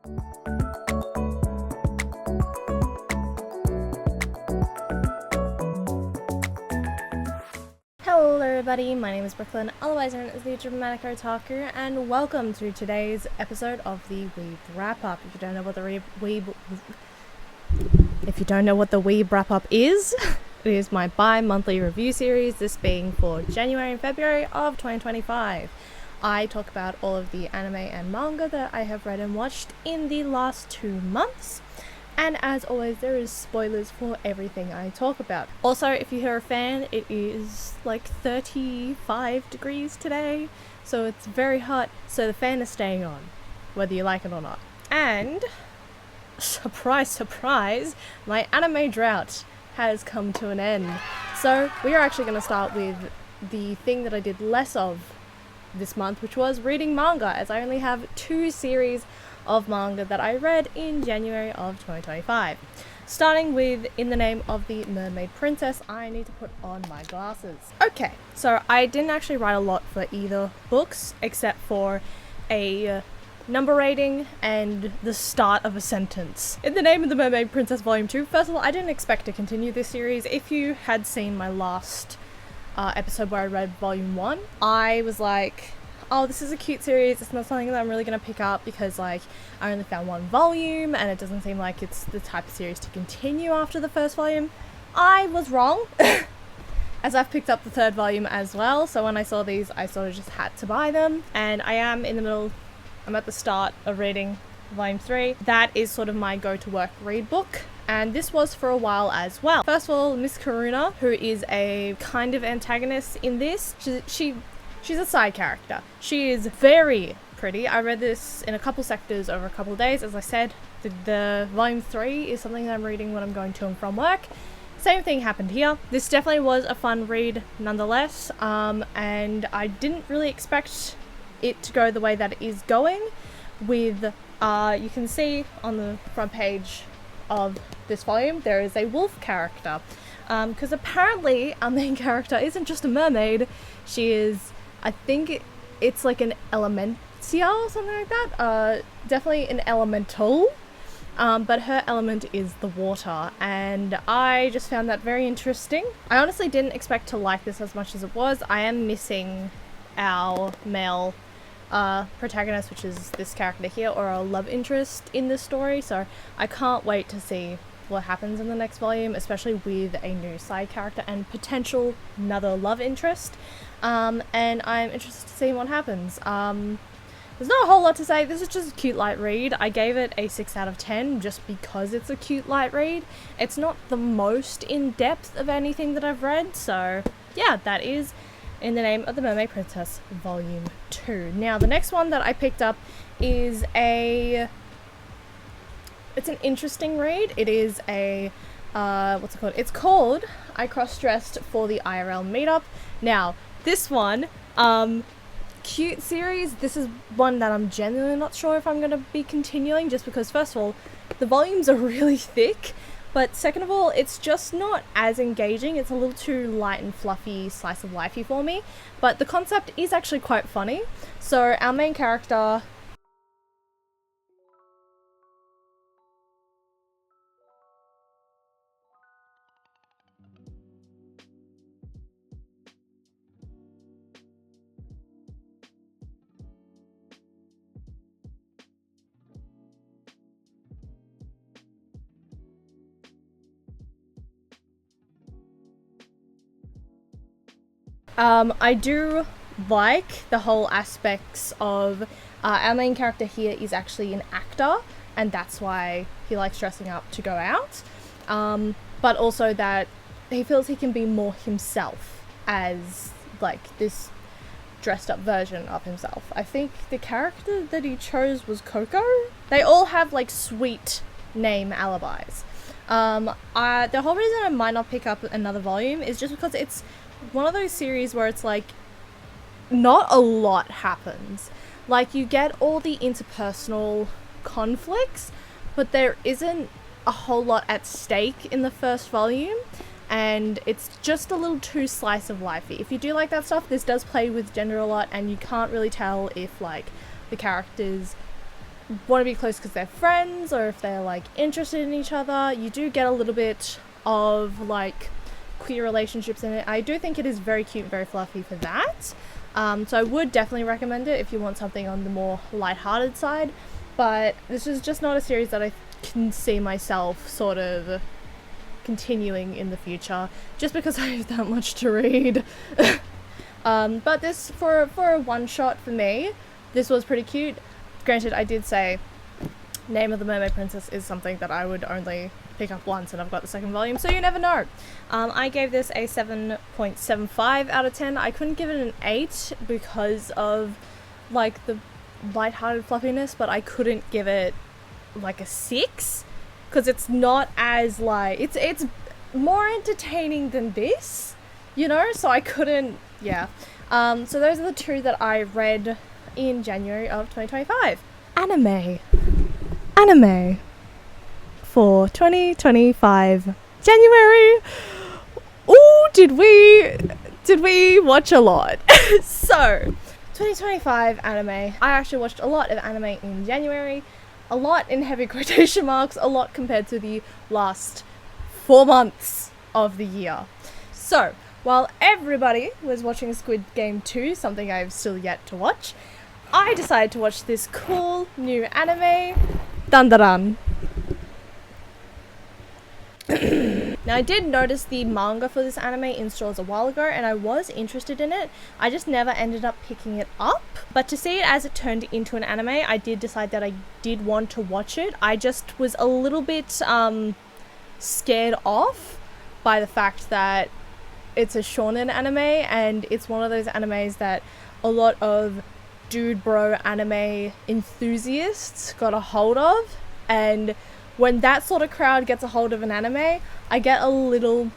Hello everybody, my name is Brooklyn, otherwise known as TheDramaticOtaku, and welcome to today's episode of the Weeb Wrap-Up. If you don't know what the Weeb Wrap-Up is, it is my bi-monthly review series, this being for January and February of 2025. I talk about all of the anime and manga that I have read and watched in the last 2 months. And as always, there is spoilers for everything I talk about. Also, if you're a fan, it is like 35 degrees today, so it's very hot, so the fan is staying on, whether you like it or not. And, surprise, surprise, my anime drought has come to an end. So, we are actually going to start with the thing that I did less of this month, which was reading manga, as I only have 2 series of manga that I read in January of 2025. Starting with In the Name of the Mermaid Princess, I need to put on my glasses. Okay, so I didn't actually write a lot for either books, except for a number rating and the start of a sentence. In the Name of the Mermaid Princess Volume 2, first of all, I didn't expect to continue this series. If you had seen my last episode where I read Volume 1, I was like, oh, this is a cute series, it's not something that I'm really going to pick up because, like, I only found 1 volume and it doesn't seem like it's the type of series to continue after the first volume. I was wrong, as I've picked up the 3rd volume as well, so when I saw these, I sort of just had to buy them, and I am in the middle, I'm at the start of reading Volume 3. That is sort of my go-to-work read book, and this was for a while as well. First of all, Miss Karuna, who is a kind of antagonist in this, she's a side character. She is very pretty. I read this in a couple sectors over a couple of days. As I said, the Volume 3 is something that I'm reading when I'm going to and from work. Same thing happened here. This definitely was a fun read nonetheless, and I didn't really expect it to go the way that it is going with, you can see on the front page of this volume, there is a wolf character. Because apparently our main character isn't just a mermaid, she is, I think it's like an elementia or something like that. Definitely an elemental. But her element is the water, and I just found that very interesting. I honestly didn't expect to like this as much as it was. I am missing our male protagonist, which is this character here, or a love interest in this story, so I can't wait to see what happens in the next volume, especially with a new side character and potential another love interest. And I'm interested to see what happens. There's not a whole lot to say. This is just a cute light read. I gave it a 6 out of 10 just because it's a cute light read. It's not the most in-depth of anything that I've read, so yeah, that is In the Name of the Mermaid Princess Volume 2. Now, the next one that I picked up is it's an interesting read. It is a, what's it called? It's called I Cross-Dressed for the IRL Meetup. Now, this one, cute series. This is one that I'm genuinely not sure if I'm going to be continuing, just because, first of all, the volumes are really thick, but second of all, it's just not as engaging. It's a little too light and fluffy, slice of lifey for me, but the concept is actually quite funny. So our main character, I do like the whole aspects of our main character here is actually an actor, and that's why he likes dressing up to go out, but also that he feels he can be more himself as like this dressed up version of himself. I think the character that he chose was Coco. They all have like sweet name alibis. The whole reason I might not pick up another volume is just because it's one of those series where it's like not a lot happens. Like, you get all the interpersonal conflicts, but there isn't a whole lot at stake in the first volume, and it's just a little too slice of lifey. If you do like that stuff, this does play with gender a lot, and you can't really tell if like the characters want to be close because they're friends or if they're like interested in each other. You do get a little bit of like queer relationships in it. I do think it is very cute, very fluffy for that. So I would definitely recommend it if you want something on the more lighthearted side. But this is just not a series that I can see myself sort of continuing in the future, just because I have that much to read. But this, for a one-shot for me, this was pretty cute. Granted, I did say Name of the Mermaid Princess is something that I would only pick up once, and I've got the second volume, so you never know. I gave this a 7.75 out of 10. I couldn't give it an 8 because of like the lighthearted fluffiness, but I couldn't give it like a 6 because it's not as like it's more entertaining than this, you know, so I couldn't. Yeah. So those are the two that I read in January of 2025. Anime for 2025 January. Ooh, did we watch a lot? So 2025 anime. I actually watched a lot of anime in January. A lot in heavy quotation marks, a lot compared to the last 4 months of the year. So, while everybody was watching Squid Game 2, something I've still yet to watch, I decided to watch this cool new anime, Dandadan. Now, I did notice the manga for this anime in stores a while ago, and I was interested in it. I just never ended up picking it up. But to see it as it turned into an anime, I did decide that I did want to watch it. I just was a little bit scared off by the fact that it's a shonen anime, and it's one of those animes that a lot of dude bro anime enthusiasts got a hold of, and when that sort of crowd gets a hold of an anime, I get a little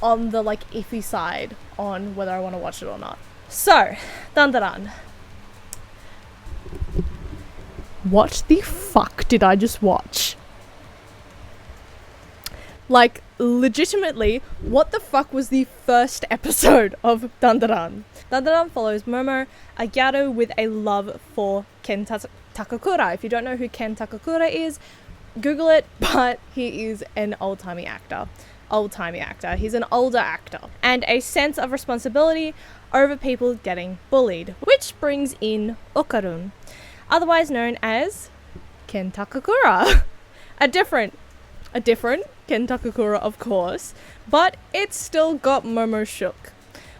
on the like iffy side on whether I want to watch it or not. So, Dandadan. What the fuck did I just watch? Like, legitimately, what the fuck was the first episode of Dandadan? Dandadan follows Momo, a gyaru with a love for Ken Takakura. If you don't know who Ken Takakura is, Google it, but he is an old-timey actor. He's an older actor. And a sense of responsibility over people getting bullied, which brings in Okarun, otherwise known as Ken Takakura. A different Ken Takakura, of course, but it's still got Momo shook.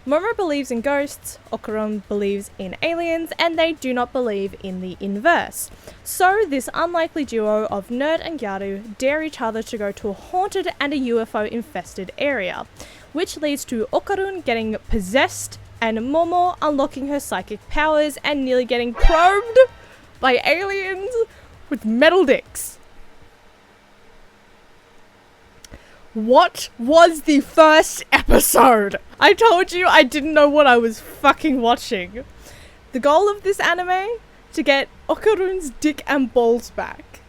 Momo believes in ghosts, Okarun believes in aliens, and they do not believe in the inverse. So this unlikely duo of nerd and gyaru dare each other to go to a haunted and a UFO-infested area, which leads to Okarun getting possessed and Momo unlocking her psychic powers and nearly getting probed by aliens with metal dicks. What was the first episode? I told you I didn't know what I was fucking watching. The goal of this anime? To get Okarun's dick and balls back.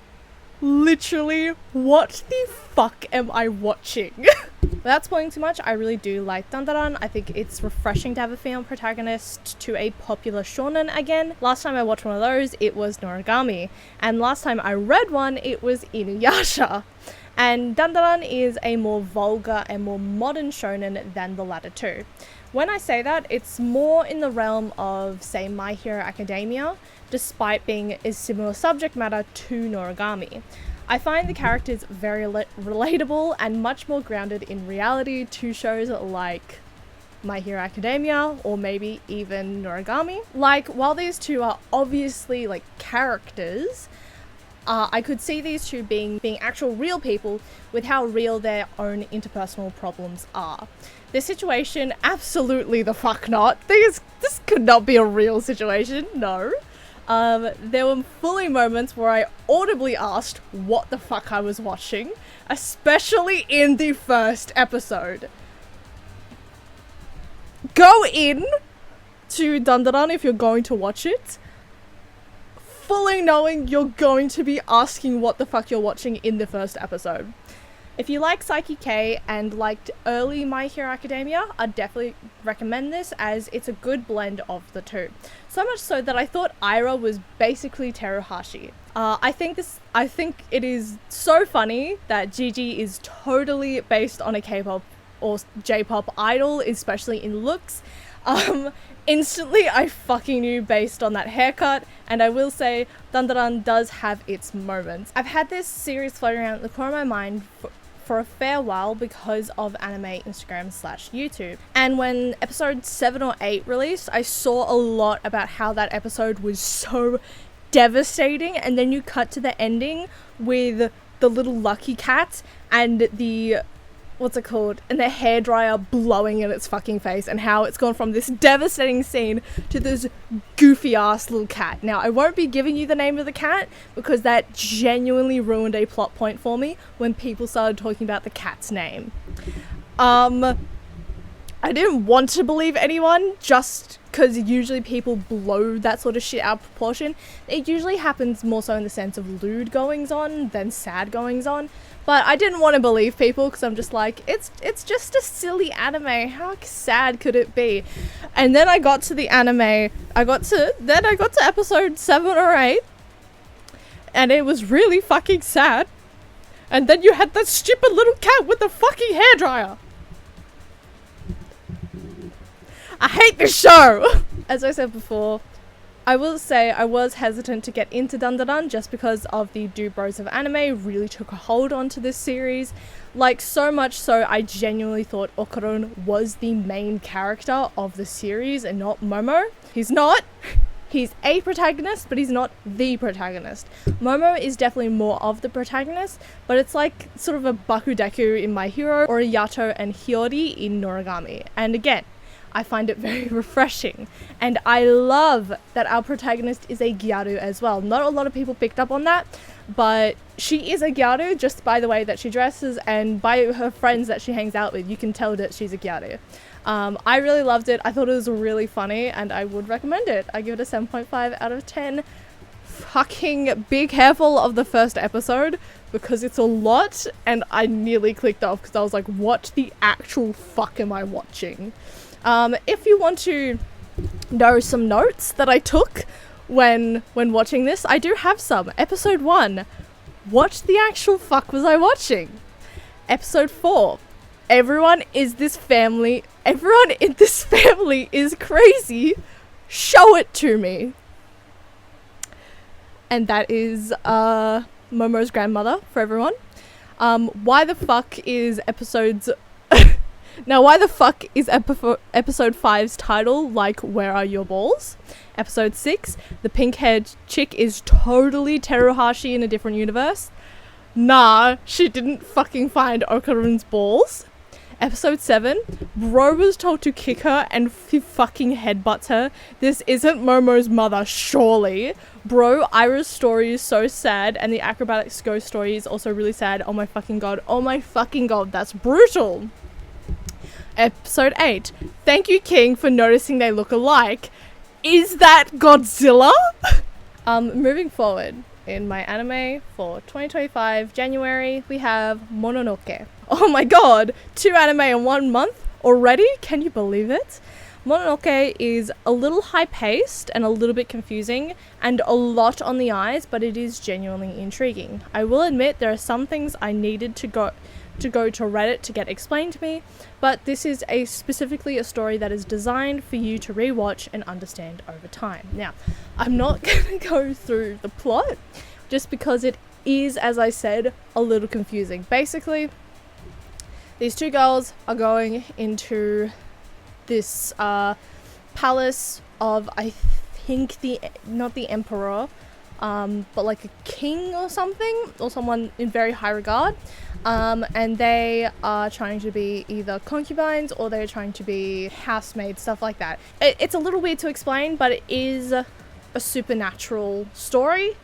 Literally, what the fuck am I watching? Without spoiling too much, I really do like Dandadan. I think it's refreshing to have a female protagonist to a popular shonen again. Last time I watched one of those, it was Noragami. And last time I read one, it was Inuyasha. And Dandadan is a more vulgar and more modern shonen than the latter two. When I say that, it's more in the realm of, say, My Hero Academia, despite being a similar subject matter to Noragami. I find the characters very relatable and much more grounded in reality to shows like My Hero Academia or maybe even Noragami. Like, while these two are obviously like characters, I could see these two being actual real people with how real their own interpersonal problems are. This situation, absolutely the fuck not. This could not be a real situation, no. There were fully moments where I audibly asked what the fuck I was watching, especially in the first episode. Go in to Dandadan if you're going to watch it, fully knowing you're going to be asking what the fuck you're watching in the first episode. If you like Psyche K and liked early My Hero Academia, I'd definitely recommend this, as it's a good blend of the two. So much so that I thought Ira was basically Teruhashi. I think it is so funny that Gigi is totally based on a K-pop or J-pop idol, especially in looks. Instantly I fucking knew based on that haircut, and I will say Dandadan does have its moments. I've had this series floating around the corner of my mind for a fair while because of anime Instagram / YouTube. And when episode 7 or 8 released, I saw a lot about how that episode was so devastating, and then you cut to the ending with the little lucky cat and the what's it called, and the hairdryer blowing in its fucking face, and how it's gone from this devastating scene to this goofy ass little cat. Now, I won't be giving you the name of the cat because that genuinely ruined a plot point for me when people started talking about the cat's name. I didn't want to believe anyone just because usually people blow that sort of shit out of proportion. It usually happens more so in the sense of lewd goings on than sad goings on. But I didn't want to believe people because I'm just like, it's just a silly anime. How sad could it be? And then I got to the anime. I got to episode 7 or 8. And it was really fucking sad. And then you had that stupid little cat with the fucking hairdryer. I hate this show! As I said before, I will say I was hesitant to get into Dandadan just because of the Dude Bros of Anime really took a hold onto this series. Like, so much so I genuinely thought Okarun was the main character of the series and not Momo. He's not. He's a protagonist, but he's not the protagonist. Momo is definitely more of the protagonist, but it's like sort of a Bakudeku in My Hero or a Yato and Hiyori in Noragami. And again, I find it very refreshing, and I love that our protagonist is a gyaru as well. Not a lot of people picked up on that, but she is a gyaru just by the way that she dresses and by her friends that she hangs out with. You can tell that she's a gyaru. I really loved it. I thought it was really funny, and I would recommend it. I give it a 7.5 out of 10. Fucking be careful of the first episode because it's a lot, and I nearly clicked off because I was like, what the actual fuck am I watching? If you want to know some notes that I took when watching this, I do have some. Episode 1, what the actual fuck was I watching? Episode 4, everyone in this family is crazy. Show it to me. And that is Momo's grandmother for everyone. Why the fuck is episode 5's title like Where Are Your Balls? Episode 6, the pink-haired chick is totally Teruhashi in a different universe. Nah, she didn't fucking find Okarun's balls. Episode 7, bro was told to kick her and he fucking headbutts her. This isn't Momo's mother, surely. Bro, Ira's story is so sad, and the acrobatics ghost story is also really sad. Oh my fucking god, that's brutal. Episode 8, thank you King for noticing they look alike. Is that Godzilla? Moving forward, in my anime for 2025 January, we have Mononoke. Oh my god, 2 anime in 1 month already? Can you believe it? Mononoke is a little high-paced and a little bit confusing and a lot on the eyes, but it is genuinely intriguing. I will admit there are some things I needed to go to Reddit to get explained to me, but this is specifically a story that is designed for you to rewatch and understand over time. Now, I'm not going to go through the plot just because it is, as I said, a little confusing. Basically, these 2 girls are going into this palace of, I think, not the emperor, but like a king or something, or someone in very high regard. And they are trying to be either concubines or they're trying to be housemaids, stuff like that. It's a little weird to explain, but it is a supernatural story.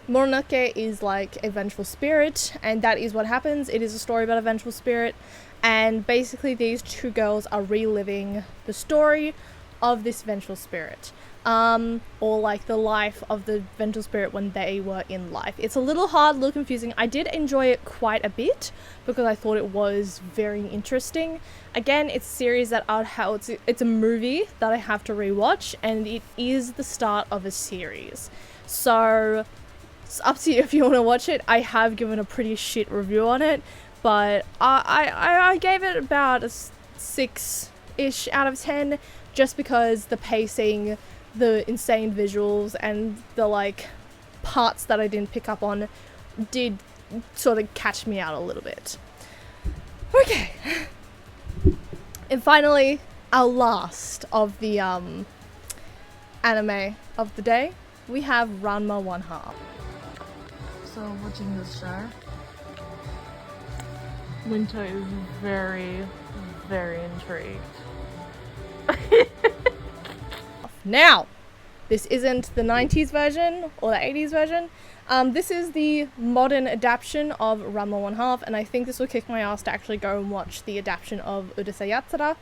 Mononoke is like a vengeful spirit, and that is what happens. It is a story about a vengeful spirit, and basically these 2 girls are reliving the story of this vengeful spirit. or like the life of the vengeful spirit when they were in life. It's a little hard, a little confusing. I did enjoy it quite a bit because I thought it was very interesting. Again, it's a series that it's a movie that I have to rewatch, and it is the start of a series. So it's up to you if you want to watch it. I have given a pretty shit review on it, but I gave it about a 6-ish out of 10, just because the pacing, the insane visuals, and the like parts that I didn't pick up on did sort of catch me out a little bit. Okay. And finally, our last of the anime of the day, we have Ranma 1/2. So watching this show, Winter is very, very intrigued. Now, this isn't the 90s version or the 80s version. This is the modern adaptation of Ranma 1/2, and I think this will kick my ass to actually go and watch the adaptation of Urusei Yatsura,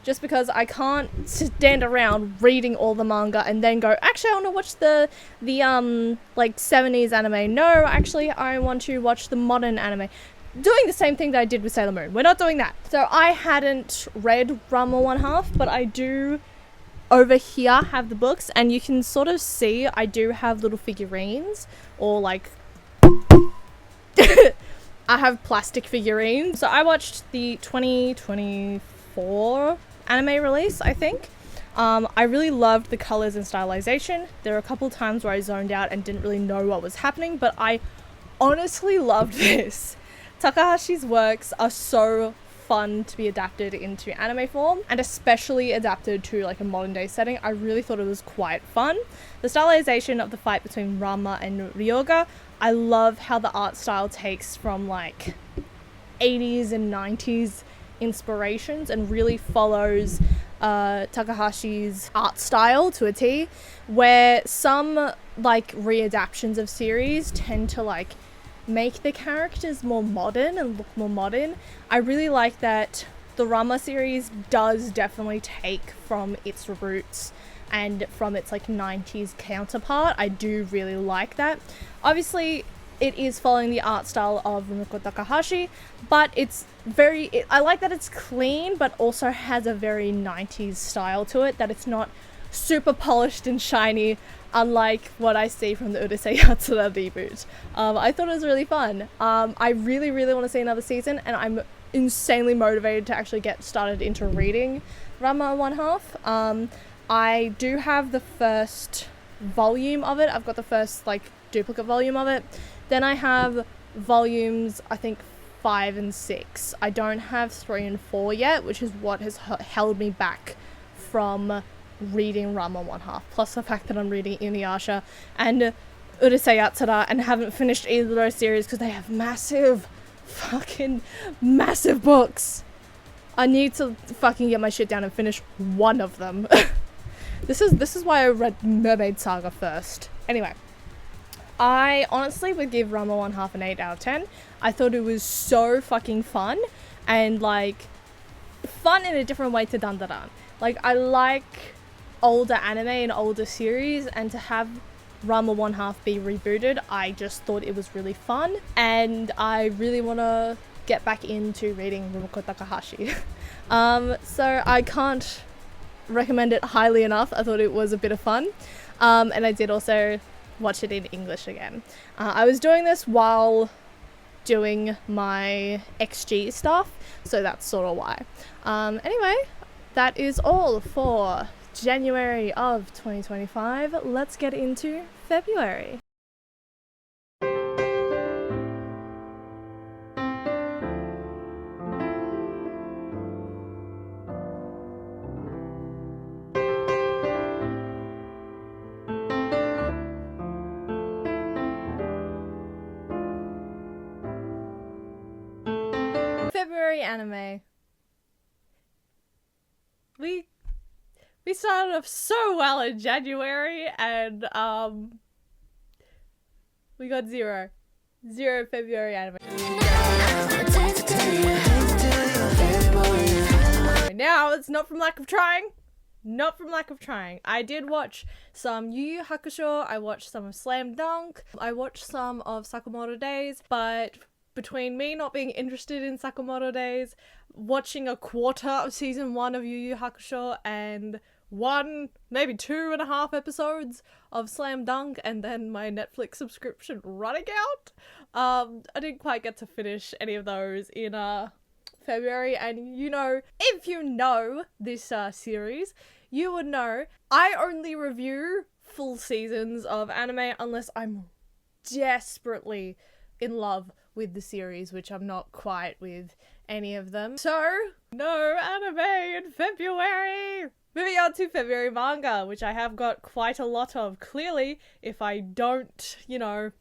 just because I can't stand around reading all the manga and then go, actually I want to watch the like 70s anime. No, actually I want to watch the modern anime. Doing the same thing that I did with Sailor Moon. We're not doing that. So I hadn't read Ranma 1/2, but I do over here have the books, and you can sort of see I do have little figurines, or like I have plastic figurines. So I watched the 2024 anime release, I think. I really loved the colors and stylization. There were a couple times where I zoned out and didn't really know what was happening, but I honestly loved this. Takahashi's works are so fun to be adapted into anime form, and especially adapted to like a modern day setting. I really thought it was quite fun. The stylization of the fight between Ranma and Ryoga, I love how the art style takes from like 80s and 90s inspirations and really follows Takahashi's art style to a T, where some like readaptations of series tend to like make the characters more modern and look more modern. I really like that the Ranma series does definitely take from its roots and from its like 90s counterpart. I do really like that. Obviously it is following the art style of Rumiko Takahashi, but I like that it's clean but also has a very 90s style to it, that it's not super polished and shiny, unlike what I see from the Urusei Yatsura reboot. I thought it was really fun. I really, really want to see another season, and I'm insanely motivated to actually get started into reading Ranma 1/2. I do have the first volume of it. I've got the first like duplicate volume of it. Then I have volumes, I think 5 and 6. I don't have 3 and 4 yet, which is what has held me back from reading Ranma 1/2, plus the fact that I'm reading Inuyasha and Urusei Yatsura and haven't finished either of those series because they have fucking massive books. I need to fucking get my shit down and finish one of them. This is why I read Mermaid Saga first. Anyway, I honestly would give Ranma 1/2 an 8 out of 10. I thought it was so fucking fun, and like fun in a different way to Dandadan. Like, I like older anime and older series, and to have Ranma 1/2 be rebooted, I just thought it was really fun, and I really want to get back into reading Rumiko Takahashi. So I can't recommend it highly enough. I thought it was a bit of fun, and I did also watch it in English again. I was doing this while doing my XG stuff, so that's sort of why. Anyway, that is all for January of 2025. Let's get into February. February anime. We started off so well in January, and we got zero February anime. Now it's not from lack of trying. Not from lack of trying. I did watch some Yu Yu Hakusho, I watched some of Slam Dunk, I watched some of Sakamoto Days, but between me not being interested in Sakamoto Days, watching a quarter of season 1 of Yu Yu Hakusho, and 1, maybe 2.5 episodes of Slam Dunk, and then my Netflix subscription running out, I didn't quite get to finish any of those in February. And you know, if you know this series, you would know I only review full seasons of anime unless I'm desperately in love with the series, which I'm not quite with any of them. So, no anime in February! Moving on to February manga, which I have got quite a lot of. Clearly, if I don't, you know,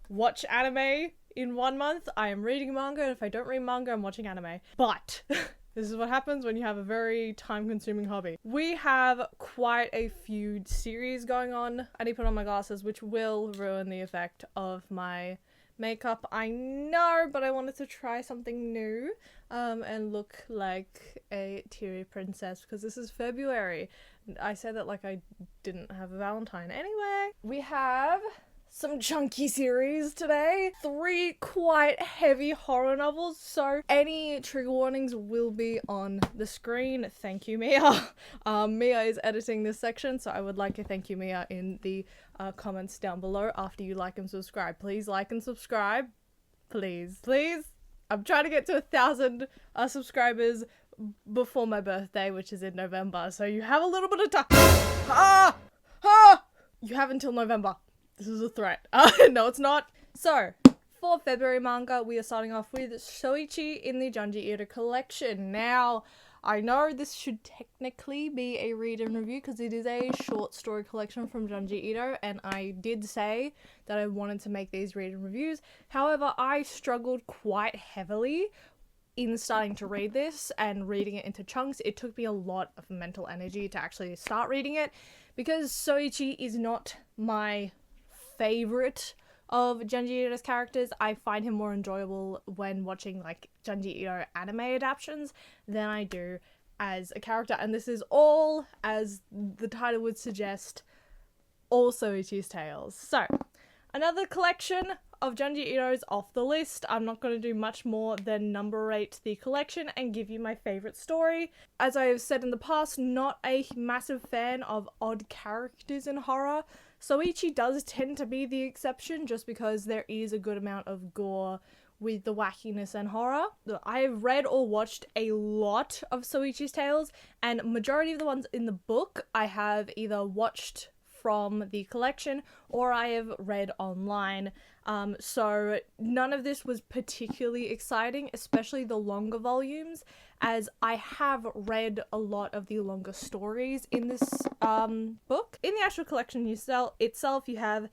watch anime in 1 month, I am reading manga, and if I don't read manga, I'm watching anime. But this is what happens when you have a very time-consuming hobby. We have quite a few series going on. I need to put on my glasses, which will ruin the effect of my makeup, I know, but I wanted to try something new and look like a teary princess because this is February. I said that like I didn't have a Valentine. Anyway, we have some chunky series today. 3 quite heavy horror novels, so any trigger warnings will be on the screen. Thank you, Miah. Miah is editing this section, so I would like to thank you, Miah, in the comments down below after you like and subscribe. Please like and subscribe. Please. Please. I'm trying to get to 1,000 subscribers before my birthday, which is in November, so you have a little bit of time. You have until November. This is a threat. No, it's not. So, for February manga, we are starting off with Shoichi in the Junji Ito collection. Now, I know this should technically be a read and review because it is a short story collection from Junji Ito, and I did say that I wanted to make these read and reviews. However, I struggled quite heavily in starting to read this and reading it into chunks. It took me a lot of mental energy to actually start reading it because Shoichi is not my favorite of Junji Ito's characters. I find him more enjoyable when watching like Junji Ito anime adaptations than I do as a character, and this is all, as the title would suggest, all Shoichi's tales. So, another collection of Junji Ito's off the list. I'm not going to do much more than numberate the collection and give you my favorite story. As I have said in the past, not a massive fan of odd characters in horror. Shoichi does tend to be the exception just because there is a good amount of gore with the wackiness and horror. I have read or watched a lot of Shoichi's tales, and majority of the ones in the book I have either watched from the collection or I have read online. So none of this was particularly exciting, especially the longer volumes, as I have read a lot of the longer stories in this book. In the actual collection itself, you have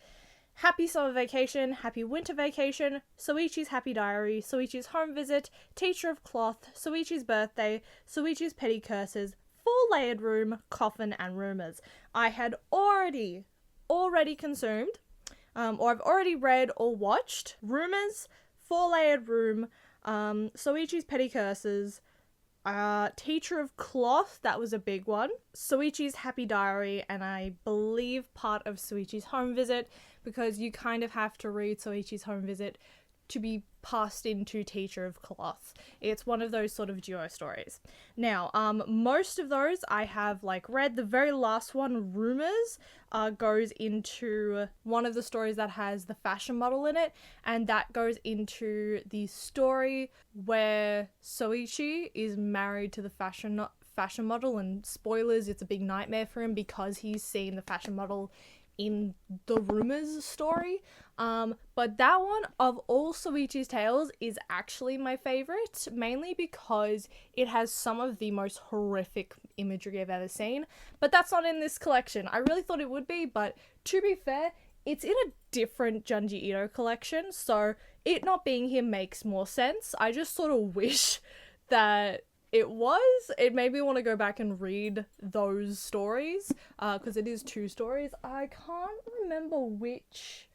Happy Summer Vacation, Happy Winter Vacation, Shoichi's Happy Diary, Shoichi's Home Visit, Teacher of Cloth, Shoichi's Birthday, Shoichi's Petty Curses, Four-Layered Room, Coffin, and Rumors. I had already consumed, or I've already read or watched Rumors, Four-Layered Room, Shoichi's Petty Curses, Teacher of Cloth, that was a big one, Shoichi's Happy Diary, and I believe part of Shoichi's Home Visit, because you kind of have to read Shoichi's Home Visit to be passed into Teacher of Cloth. It's one of those sort of duo stories. Now, most of those I have like read. The very last one, Rumors, goes into one of the stories that has the fashion model in it, and that goes into the story where Shoichi is married to the fashion model, and spoilers, it's a big nightmare for him because he's seen the fashion model in the Rumors story. But that one, of all Shoichi's tales, is actually my favorite, mainly because it has some of the most horrific imagery I've ever seen, but that's not in this collection. I really thought it would be, but to be fair, it's in a different Junji Ito collection, so it not being here makes more sense. I just sort of wish that it made me want to go back and read those stories, because it is 2 stories. I can't remember which.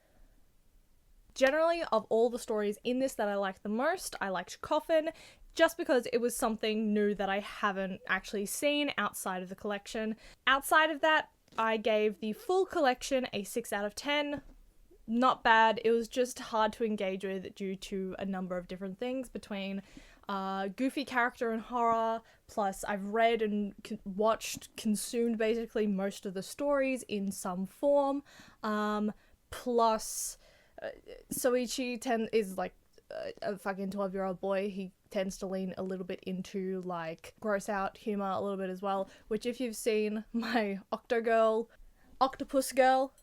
Generally, of all the stories in this that I liked the most, I liked Coffin. just because it was something new that I haven't actually seen outside of the collection. Outside of that, I gave the full collection a 6 out of 10. Not bad. It was just hard to engage with due to a number of different things between goofy character and horror, plus I've read and consumed basically most of the stories in some form, plus Soichi is like a fucking 12-year-old boy. He tends to lean a little bit into like gross out humor a little bit as well, which if you've seen my Octopus Girl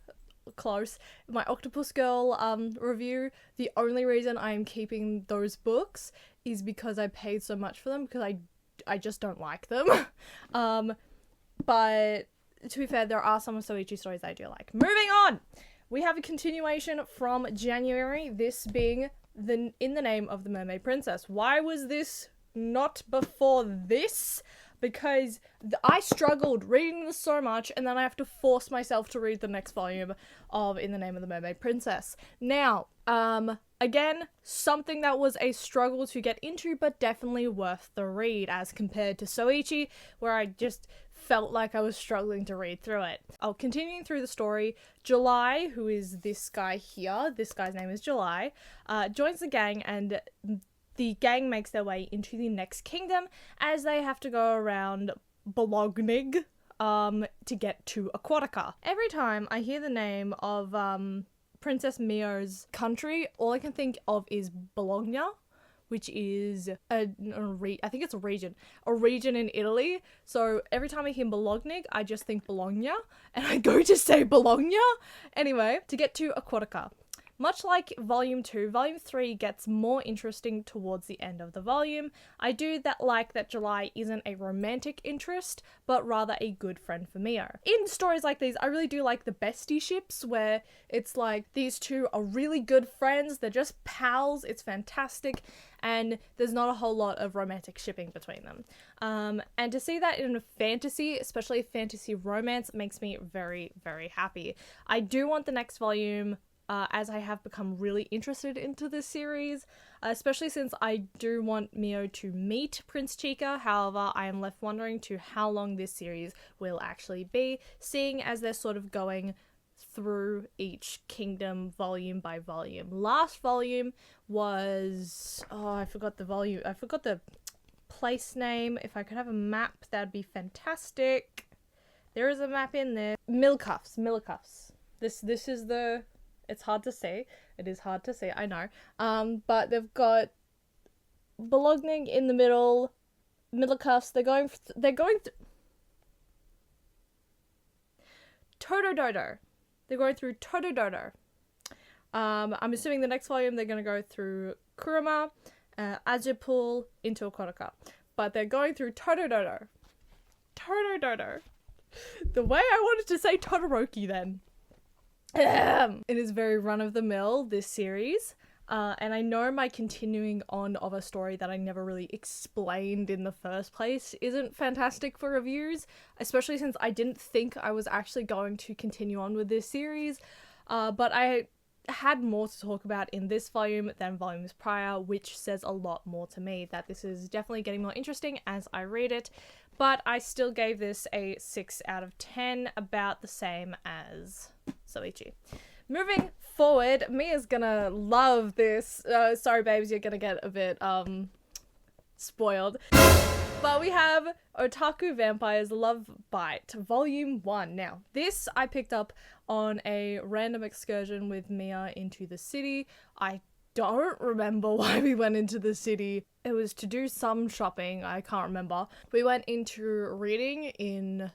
review, the only reason I'm keeping those books is because I paid so much for them, because I just don't like them. But to be fair, there are some Soichi stories I do like. Moving on! We have a continuation from January, this being In the Name of the Mermaid Princess. Why was this not before this? Because I struggled reading this so much, and then I have to force myself to read the next volume of In the Name of the Mermaid Princess. Now, again, something that was a struggle to get into, but definitely worth the read as compared to Soichi, where I just felt like I was struggling to read through it. Continuing through the story, July, who is this guy here, this guy's name is July, joins the gang, and the gang makes their way into the next kingdom as they have to go around Bologna to get to Aquatica. Every time I hear the name of Princess Mia's country, all I can think of is Bologna, which is I think it's a region in Italy. So every time I hear Bologna, I just think Bologna, and I go to say Bologna. Anyway, to get to Aquatica. Much like Volume 2, Volume 3 gets more interesting towards the end of the volume. I do like that July isn't a romantic interest, but rather a good friend for Mia. In stories like these, I really do like the bestie ships, where it's like these two are really good friends, they're just pals, it's fantastic, and there's not a whole lot of romantic shipping between them. And to see that in a fantasy, especially a fantasy romance, makes me very, very happy. I do want the next volume, as I have become really interested into this series, especially since I do want Mio to meet Prince Chica. However, I am left wondering to how long this series will actually be, seeing as they're sort of going through each kingdom volume by volume. Last volume was, I forgot the place name. If I could have a map, that'd be fantastic. There is a map in there. Milcuffs. This is the... It's hard to say. It is hard to say, I know. But they've got Bologna in the middle, Milcuffs. They're going Todododo. They're going through Todododo. I'm assuming the next volume they're going to go through Kurama, Ajipul, into Aquatica. But they're going through Todododo. The way I wanted to say Todoroki then. It is very run-of-the-mill, this series, and I know my continuing on of a story that I never really explained in the first place isn't fantastic for reviews, especially since I didn't think I was actually going to continue on with this series, but I had more to talk about in this volume than volumes prior, which says a lot more to me, that this is definitely getting more interesting as I read it, but I still gave this a 6 out of 10, about the same as Soichi. Moving forward, Mia's gonna love this. Sorry babes, you're gonna get a bit spoiled. But we have Otaku Vampires Love Bite, Volume 1. Now, this I picked up on a random excursion with Mia into the city. I don't remember why we went into the city. It was to do some shopping, I can't remember. We went into reading in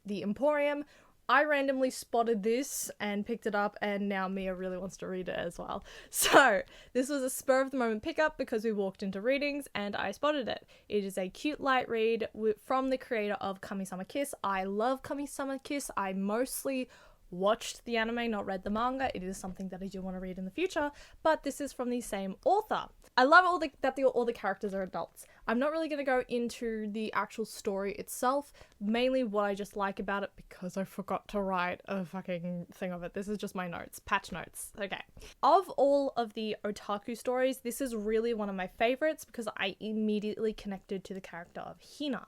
the Emporium. I randomly spotted this and picked it up, and now Mia really wants to read it as well. So this was a spur of the moment pickup because we walked into readings and I spotted it. It is a cute light read from the creator of Kami-sama Kiss. I love Kami-sama Kiss. I mostly watched the anime, not read the manga. It is something that I do want to read in the future, but this is from the same author. I love all the characters are adults. I'm not really going to go into the actual story itself, mainly what I just like about it because I forgot to write a fucking thing of it. This is just my notes, patch notes. Okay. Of all of the otaku stories, this is really one of my favorites because I immediately connected to the character of Hina.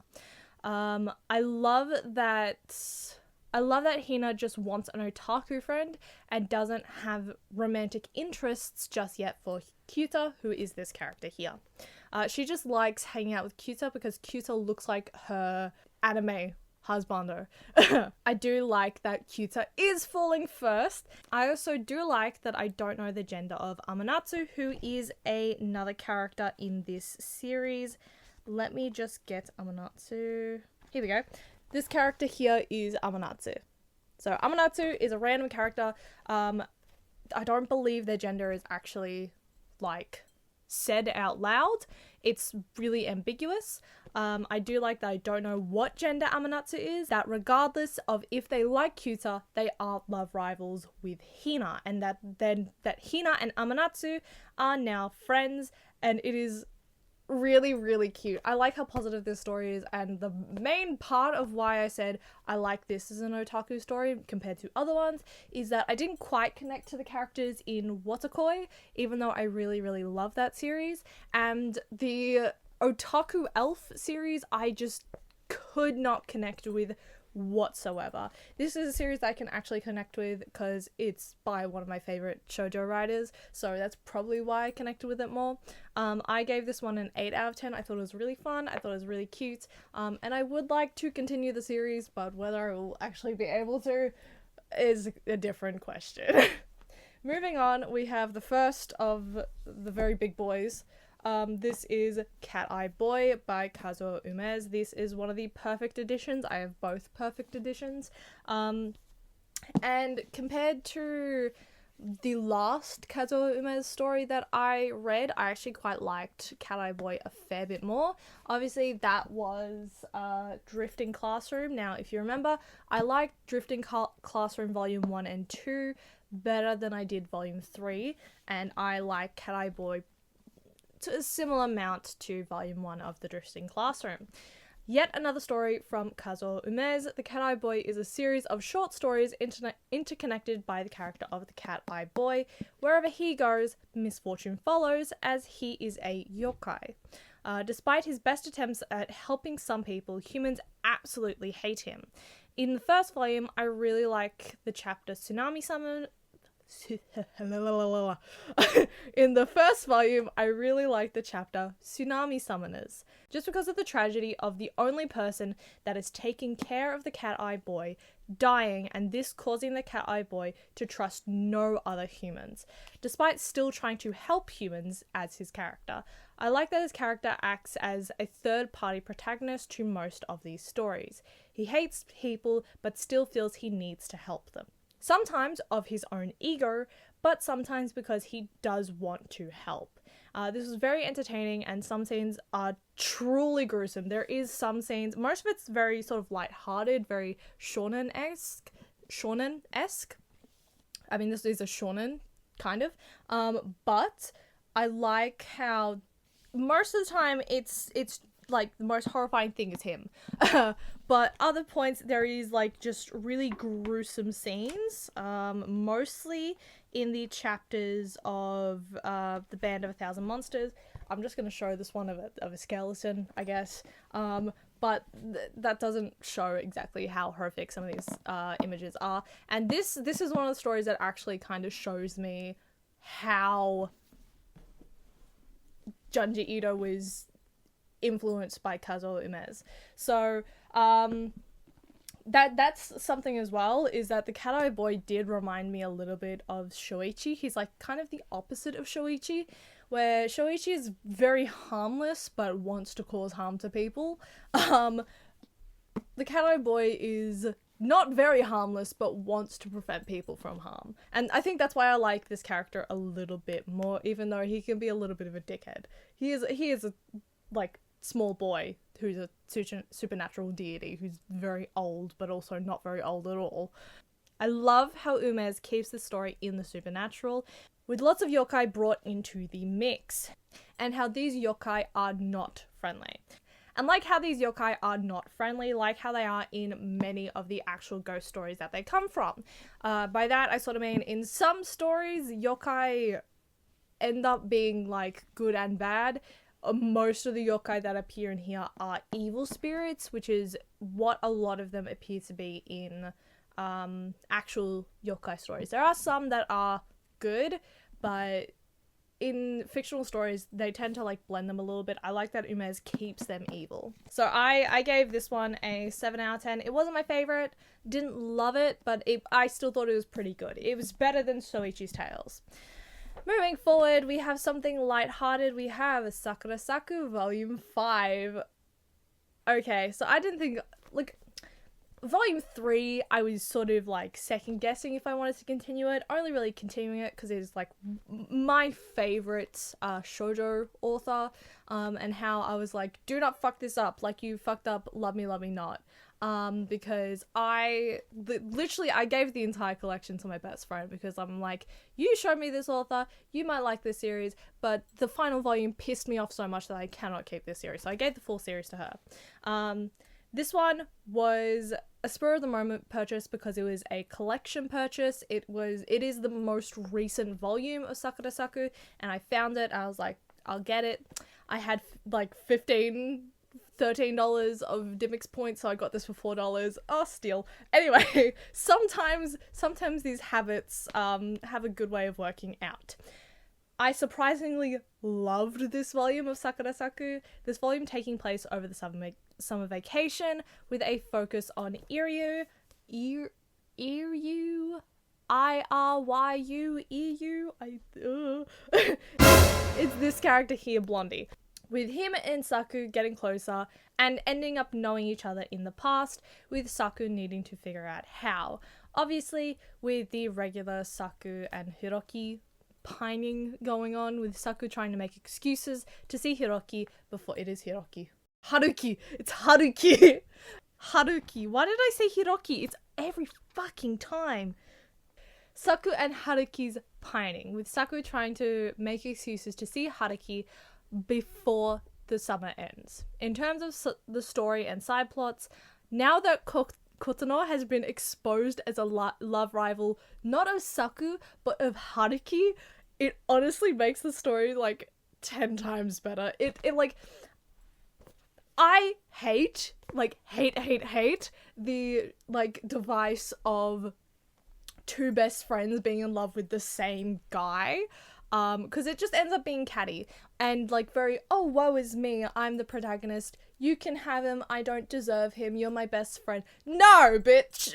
I love that Hina just wants an otaku friend and doesn't have romantic interests just yet for Kyuta, who is this character here. She just likes hanging out with Kyuta because Kyuta looks like her anime husbander. I do like that Kyuta is falling first. I also do like that I don't know the gender of Amanatsu, who is another character in this series. Let me just get Amanatsu. Here we go. This character here is Amanatsu. So Amanatsu is a random character. I don't believe their gender is actually like said out loud. It's really ambiguous. I do like that I don't know what gender Amanatsu is, that regardless of if they like Kyuta, they are love rivals with Hina, and that Hina and Amanatsu are now friends, and it is really, really cute. I like how positive this story is, and the main part of why I said I like this as an otaku story compared to other ones is that I didn't quite connect to the characters in Watakoi, even though I really, really love that series. And the Otaku Elf series I just could not connect with whatsoever. This is a series that I can actually connect with because it's by one of my favorite shoujo writers, so that's probably why I connected with it more. I gave this one an 8 out of 10. I thought it was really fun, I thought it was really cute, and I would like to continue the series, but whether I will actually be able to is a different question. Moving on, we have the first of the very big boys. This is Cat Eye Boy by Kazuo Umez. This is one of the perfect editions. I have both perfect editions. And compared to the last Kazuo Umez story that I read, I actually quite liked Cat Eye Boy a fair bit more. Obviously, that was Drifting Classroom. Now, if you remember, I liked Drifting Classroom Volume 1 and 2 better than I did Volume 3, and I like Cat Eye Boy to a similar amount to Volume 1 of the Drifting Classroom. Yet another story from Kazuo Umez. The Cat Eye Boy is a series of short stories interconnected by the character of the Cat Eye Boy. Wherever he goes, misfortune follows, as he is a yokai. Despite his best attempts at helping some people, humans absolutely hate him. In the first volume, I really like the chapter Tsunami Summon. In the first volume, I really like the chapter Tsunami Summoners, just because of the tragedy of the only person that is taking care of the Cat Eye Boy dying, and this causing the Cat Eye Boy to trust no other humans, despite still trying to help humans as his character. I like that his character acts as a third-party protagonist to most of these stories. He hates people, but still feels he needs to help them. Sometimes of his own ego, but sometimes because he does want to help. This was very entertaining, and some scenes are truly gruesome. There is some scenes, most of it's very sort of light-hearted, very shonen-esque. I mean, this is a shonen, kind of. But I like how most of the time it's like the most horrifying thing is him. But other points there is like just really gruesome scenes, mostly in the chapters of the Band of 1,000 Monsters. I'm just going to show this one of a skeleton, I guess, but that doesn't show exactly how horrific some of these images are. And this is one of the stories that actually kind of shows me how Junji Ito was influenced by Kazuo Umez. So that's something as well, is that the Cat Eye Boy did remind me a little bit of Shoichi. He's like kind of the opposite of Shoichi, where Shoichi is very harmless but wants to cause harm to people. The Cat Eye Boy is not very harmless but wants to prevent people from harm. And I think that's why I like this character a little bit more, even though he can be a little bit of a dickhead. He is a like small boy who's a supernatural deity who's very old but also not very old at all. I love how Umez keeps the story in the supernatural, with lots of yokai brought into the mix, and how these yokai are not friendly. And like how these yokai are not friendly, like how they are in many of the actual ghost stories that they come from. By that, I sort of mean in some stories, yokai end up being like good and bad. Most of the yokai that appear in here are evil spirits, which is what a lot of them appear to be in actual yokai stories. There are some that are good, but in fictional stories, they tend to like blend them a little bit. I like that Umez keeps them evil. So I gave this one a 7 out of 10. It wasn't my favorite, didn't love it, but I still thought it was pretty good. It was better than Soichi's Tales. Moving forward, we have something lighthearted. We have Sakura Saku Volume 5. Okay, so I didn't think, like, Volume 3, I was sort of like second guessing if I wanted to continue it. Only really continuing it because it is like my favorite shoujo author, and how I was like, do not fuck this up, like you fucked up Love Me Not. Because I gave the entire collection to my best friend because I'm like, you showed me this author, you might like this series, but the final volume pissed me off so much that I cannot keep this series. So I gave the full series to her. This one was a spur of the moment purchase because it was a collection purchase. It is the most recent volume of Sakura Saku, and I found it. I was like, I'll get it. I had like $13 of Dimmix points, so I got this for $4. Oh, steal. Anyway, sometimes these habits have a good way of working out. I surprisingly loved this volume of Sakura Saku. This volume taking place over the summer vacation with a focus on Iryu. It's this character here, Blondie. With him and Saku getting closer and ending up knowing each other in the past, with Saku needing to figure out how. Obviously, with the regular Saku and Hiroki pining going on, with Saku trying to make excuses to see Hiroki before it is Hiroki. Haruki! It's Haruki! Haruki. Why did I say Hiroki? It's every fucking time. Saku and Haruki's pining, with Saku trying to make excuses to see Haruki before the summer ends. In terms of the story and side plots, now that Kotono has been exposed as a love rival, not of Saku, but of Haruki, it honestly makes the story like 10 times better. It like, I hate the like device of two best friends being in love with the same guy. Because it just ends up being catty and like very, oh, woe is me, I'm the protagonist, you can have him, I don't deserve him, you're my best friend. No, bitch.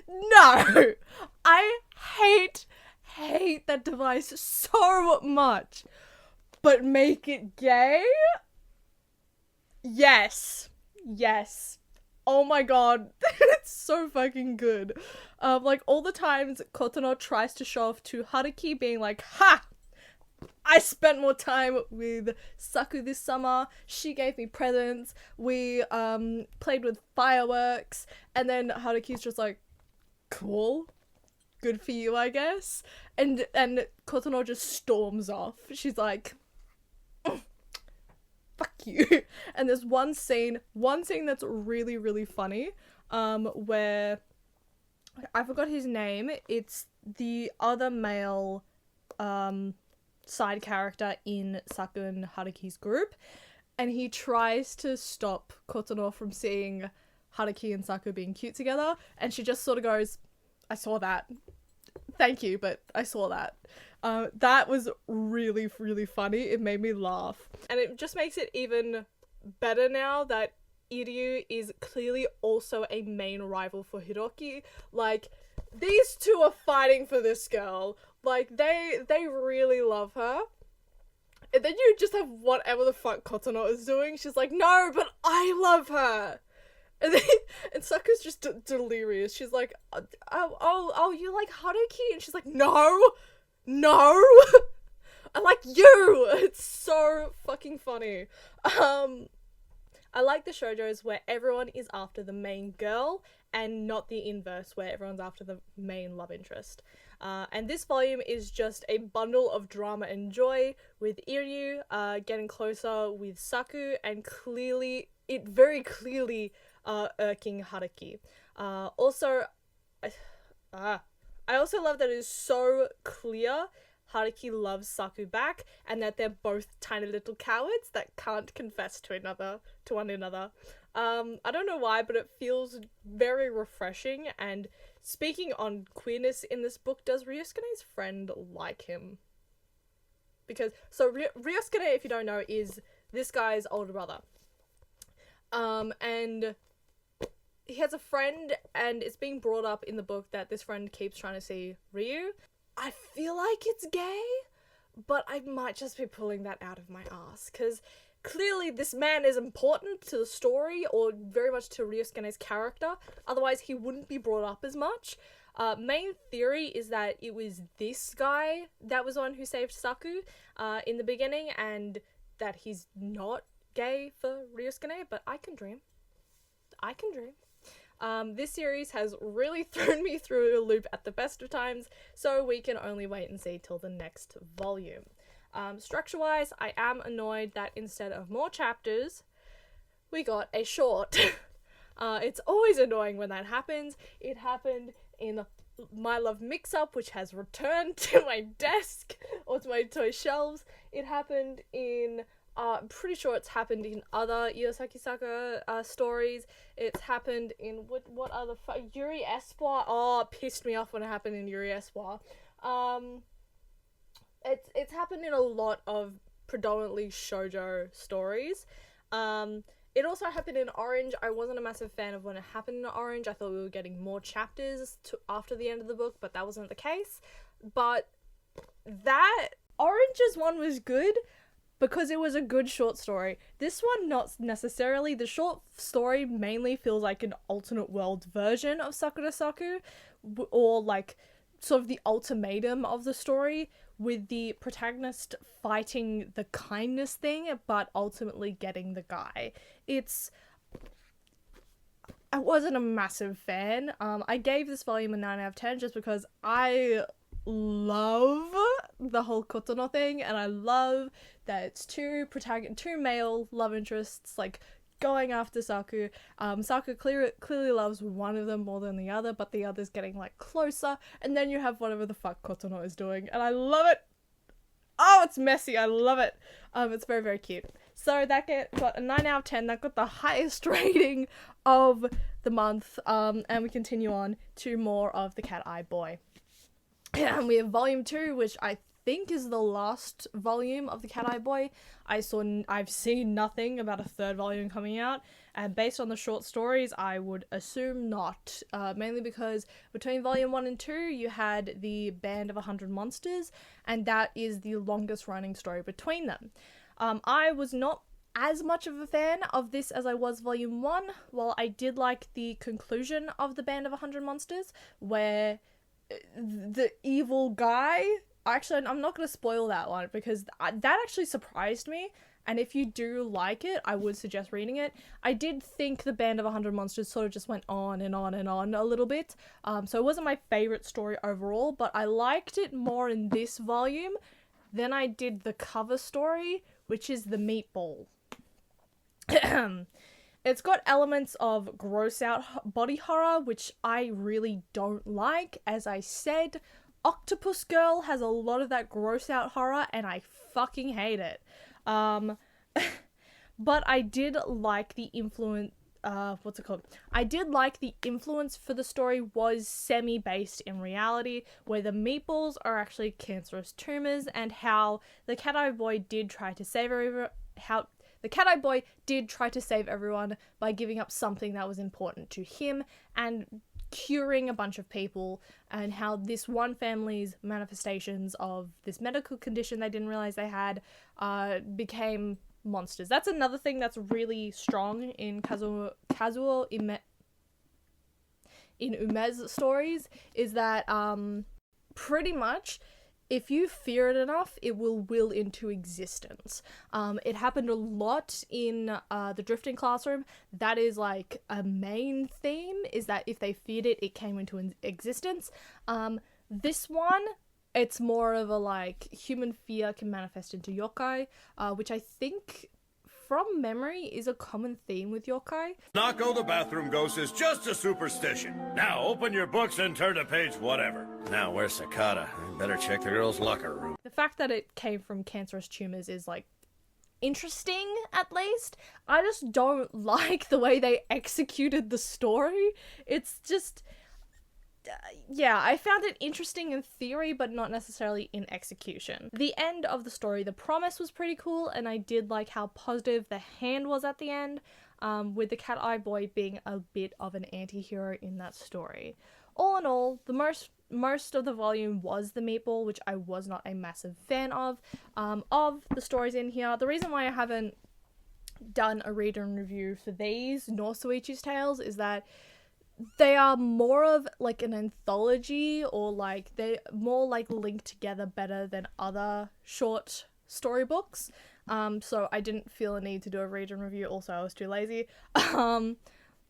No. I hate that device so much. But make it gay? Yes. Oh my god. It's so fucking good. Like all the times Kotono tries to show off to Haruki being like, ha! I spent more time with Saku this summer. She gave me presents. We played with fireworks. And then Haruki's just like, cool. Good for you, I guess. And Kotono just storms off. She's like, fuck you. And there's one scene that's really, really funny, where I forgot his name. It's the other male side character in Saku and Haruki's group, and he tries to stop Kotono from seeing Haruki and Saku being cute together, and she just sort of goes, I saw that. Thank you, but I saw that. That was really, really funny. It made me laugh. And it just makes it even better now that Iryu is clearly also a main rival for Hiroki. Like, these two are fighting for this girl. Like, they really love her. And then you just have whatever the fuck Kotono is doing. She's like, no, but I love her. And Saku's just delirious. She's like, oh, you like Haruki? And she's like, no, I like you. It's so fucking funny. I like the shoujos where everyone is after the main girl and not the inverse where everyone's after the main love interest. And this volume is just a bundle of drama and joy with Iryu getting closer with Saku and very clearly irking Haruki. Also, I also love that it is so clear Haruki loves Saku back and that they're both tiny little cowards that can't confess to one another. I don't know why, but it feels very refreshing. And speaking on queerness in this book, does Ryusuke's friend like him? Because, Ryusuke, if you don't know, is this guy's older brother. And he has a friend, and it's being brought up in the book that this friend keeps trying to see Ryu. I feel like it's gay, but I might just be pulling that out of my ass, because clearly this man is important to the story, or very much to Ryusuke's character, otherwise he wouldn't be brought up as much. Main theory is that it was this guy that was the one who saved Saku in the beginning, and that he's not gay for Ryusuke, but I can dream. This series has really thrown me through a loop at the best of times, so we can only wait and see till the next volume. Structure-wise, I am annoyed that instead of more chapters, we got a short. It's always annoying when that happens. It happened in My Love Mix-Up, which has returned to my desk, or to my toy shelves. It happened in... I'm pretty sure it's happened in other Yosaki Saka stories. It's happened in what other Yuri Espoir. Oh, it pissed me off when it happened in Yuri Espoir. It's happened in a lot of predominantly shoujo stories. It also happened in Orange. I wasn't a massive fan of when it happened in Orange. I thought we were getting more chapters after the end of the book, but that wasn't the case. But that Orange's one was good, because it was a good short story. This one, not necessarily. The short story mainly feels like an alternate world version of Sakura Saku, or like sort of the ultimatum of the story, with the protagonist fighting the kindness thing, but ultimately getting the guy. I wasn't a massive fan. I gave this volume a 9 out of 10 just because I love the whole Kotono thing, and I love that it's two male love interests like going after Saku. Saku clearly loves one of them more than the other, but the other's getting like closer, and then you have whatever the fuck Kotono is doing, and I love it. Oh, it's messy. I love it. It's very, very cute. So that got a 9 out of 10. That got the highest rating of the month. And we continue on to more of the Cat Eye Boy. And we have volume 2, which I think is the last volume of the Cat Eye Boy. I've seen nothing about a third volume coming out, and based on the short stories, I would assume not. Mainly because between volume 1 and 2, you had the Band of 100 Monsters, and that is the longest running story between them. I was not as much of a fan of this as I was volume 1, while I did like the conclusion of the Band of 100 Monsters, where the evil guy... Actually, I'm not going to spoil that one, because that actually surprised me, and if you do like it, I would suggest reading it. I did think the Band of 100 Monsters sort of just went on and on and on a little bit, so it wasn't my favourite story overall, but I liked it more in this volume than I did the cover story, which is the Meatball. It's got elements of gross out body horror, which I really don't like. As I said, Octopus Girl has a lot of that gross out horror, and I fucking hate it. But I did like the influence, I did like the influence for the story was semi-based in reality, where the meatballs are actually cancerous tumors, and how the Cat Eye Boy did try to save everyone by giving up something that was important to him and curing a bunch of people, and how this one family's manifestations of this medical condition they didn't realize they had became monsters. That's another thing that's really strong in Ume's stories, is that pretty much if you fear it enough, it will into existence. It happened a lot in the drifting classroom. That is like a main theme, is that if they feared it, it came into existence. This one, it's more of a like human fear can manifest into yokai, which I think from memory is a common theme with yokai. Nako the bathroom ghost is just a superstition. Now open your books and turn to page whatever. Now where's Sakata? I better check the girls' locker room. The fact that it came from cancerous tumors is like interesting, at least. I just don't like the way they executed the story. It's just... yeah, I found it interesting in theory, but not necessarily in execution. The end of the story, the promise, was pretty cool, and I did like how positive the hand was at the end, with the Cat Eye Boy being a bit of an anti-hero in that story. All in all, the most of the volume was the Meatball, which I was not a massive fan of the stories in here. The reason why I haven't done a read and review for these, nor Soichi's Tales, is that they are more of like an anthology, or like they're more like linked together better than other short storybooks. So I didn't feel a need to do a read and review. Also, I was too lazy.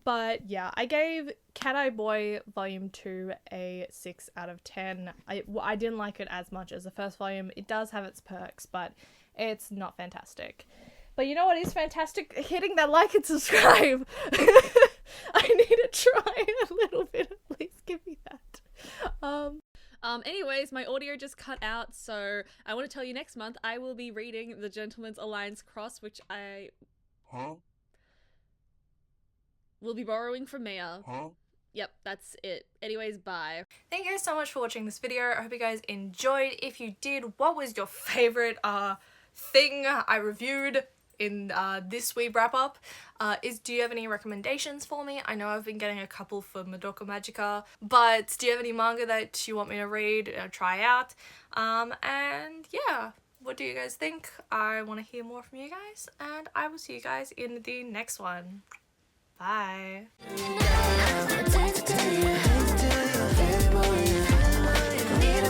But yeah, I gave Cat Eye Boy Volume 2 a 6 out of 10. I didn't like it as much as the first volume. It does have its perks, but it's not fantastic. But you know what is fantastic? Hitting that like and subscribe. I need to try a little bit at least. Give me that. Anyways, my audio just cut out, so I want to tell you next month I will be reading The Gentleman's Alliance Cross, which I will be borrowing from miah. Yep, that's it. Anyways, bye. Thank you guys so much for watching this video. I hope you guys enjoyed. If you did, what was your favorite thing I reviewed in this weeb wrap up? Do you have any recommendations for me? I know I've been getting a couple for Madoka Magica, but do you have any manga that you want me to read or try out? And yeah, what do you guys think? I want to hear more from you guys, and I will see you guys in the next one. Bye. Need a